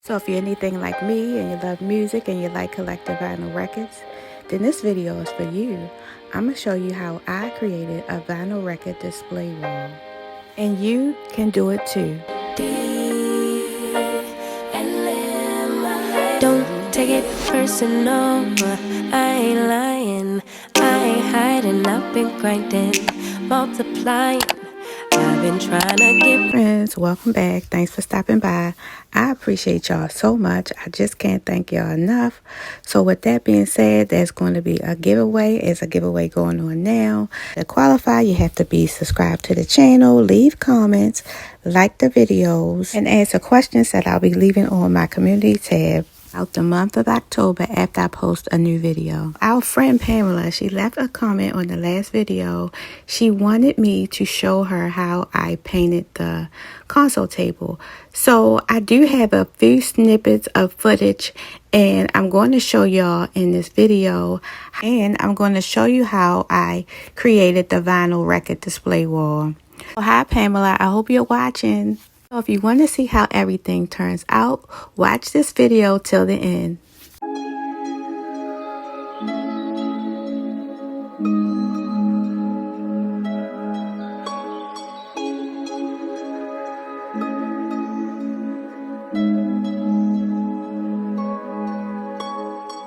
So if you're anything like me and you love music and you like collecting vinyl records, then this video is for you. I'm going to show you how I created a vinyl record display wall. And you can do it too. Don't take it personal, I ain't lying, I ain't hiding, I've been grinding, multiplying, I've been trying to get. Friends, welcome back. Thanks for stopping by. I appreciate y'all so much. I just can't thank y'all enough. So with that being said, there's going to be a giveaway. There's a giveaway going on now. To qualify, you have to be subscribed to the channel, leave comments, like the videos, and answer questions that I'll be leaving on my community tab out the month of October after I post a new video. Our friend Pamela, she left a comment on the last video. She wanted me to show her how I painted the console table. So I do have a few snippets of footage and I'm going to show y'all in this video, and I'm going to show you how I created the vinyl record display wall. So hi Pamela, I hope you're watching. So if you want to see how everything turns out, watch this video till the end.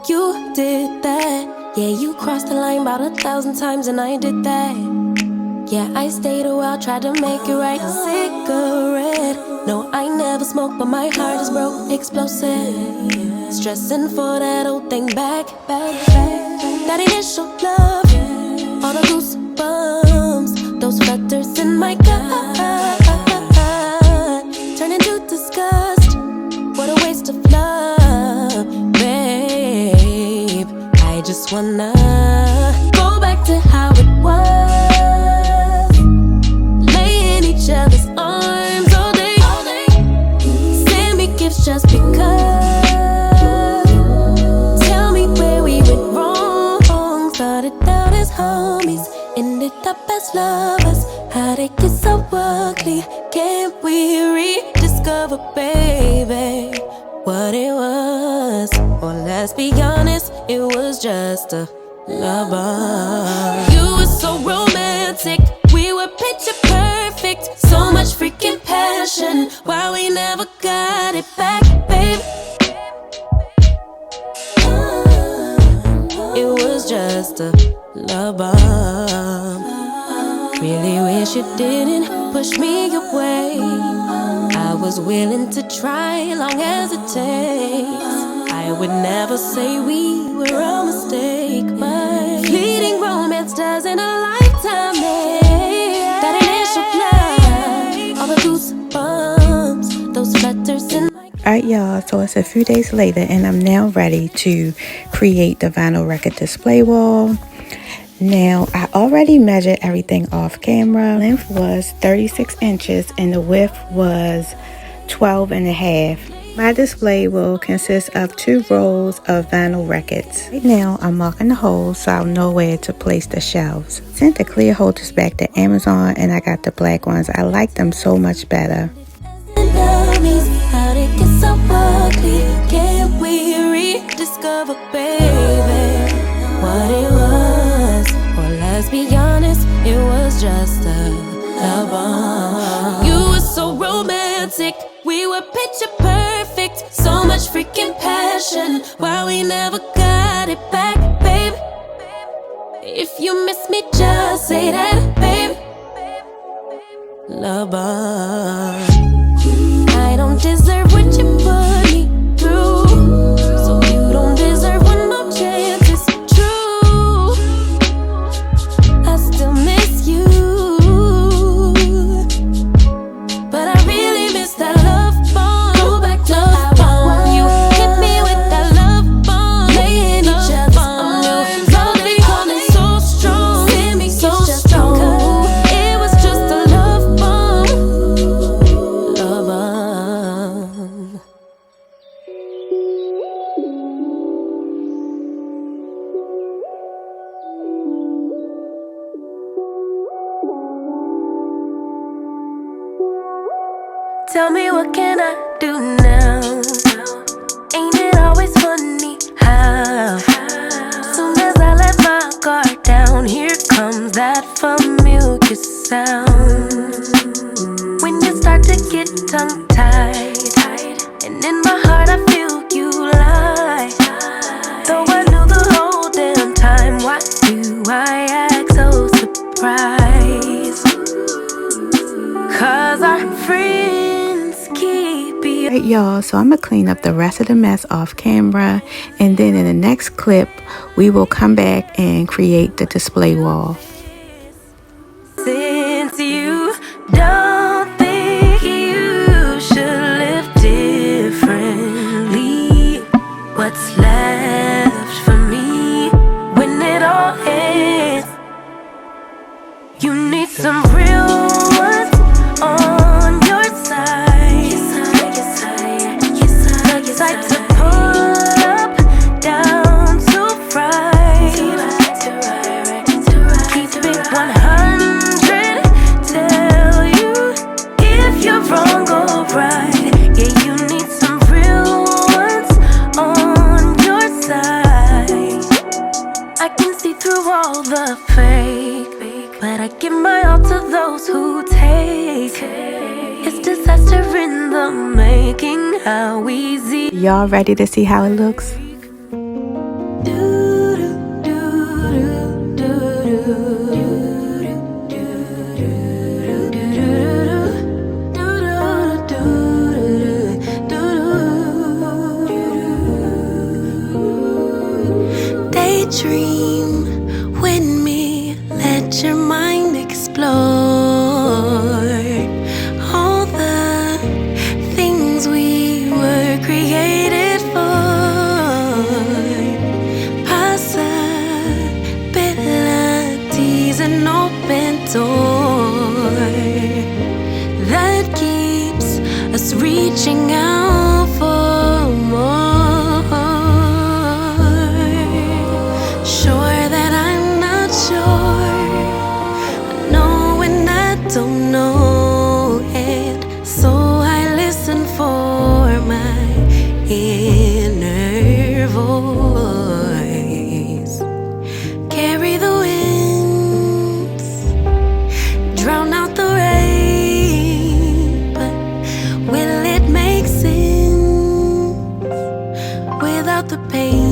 You did that, yeah, you crossed the line about 1,000 times and I did that. Yeah, I stayed a while, tried to make it right. Cigarette, no, I never smoked, but my heart is broke, explosive. Stressing for that old thing back. That initial love, all the goosebumps, those flutters in my gut, turn into disgust. What a waste of love, babe. I just wanna go back to how it was. Other's arms all day. Send me gifts just because. Tell me where we went wrong. Started out as homies, ended up as lovers. How'd it get so ugly? Can't we rediscover, baby, what it was? Or let's be honest, it was just a lover. You were so romantic, we were picture perfect. So much freaking passion, why we never got it back, babe? It was just a love bomb. Really wish you didn't push me away. I was willing to try, long as it takes. I would never say we were a mistake, but fleeting romance doesn't a lifetime make. That initial love, all the goosebumps, those flutters in my. Alright y'all, so it's a few days later and I'm now ready to create the vinyl record display wall. Now I already measured everything off camera. Length was 36 inches and the width was 12 and a half. My display will consist of 2 rows of vinyl records. Right now I'm marking the holes so I'll know where to place the shelves. Sent the clear holders back to Amazon and I got the black ones. I like them so much better. How'd it get so ugly? Can't we rediscover, baby, what it was? Or let's be honest, it was just a love bomb. You were so romantic, we were picture perfect. So much freaking passion, why we never got it back, babe? If you miss me, just say that, babe. Love bomb. I don't deserve what you put me through, so you don't deserve one more chance. It's true, I still miss you, but I really miss that love bomb. Go back to love bomb. You hit me with that love bomb, laying each other's arms. Love they calling so strong, send me so strong. It was just a love bomb, love bomb. Tell me what can I do now? and in my heart I feel you lie. Though I knew the whole damn time, why do I act so surprised? 'Cause our friends keep you. Alright, y'all, so I'm gonna clean up the rest of the mess off camera, and then in the next clip we will come back and create the display wall. Since you don't think you should live differently, what's left for me when it all ends? You need some real ones on your side. Type to pull up, down to right. Keep it 100. Tell you if you're wrong or right. Yeah, you need some real ones on your side. I can see through all the fake, but I give my all to those who take. It's disaster in the making. How easy. Y'all ready to see how it looks? Daydream with me, let your mind explore. All the things we were created for. Possibilities, an open door that keeps us reaching out for more. Sure that I'm not sure, I know when I don't know, and so I listen for my inner voice. Carry the winds, drown out the rain, but will it make sense without the pain?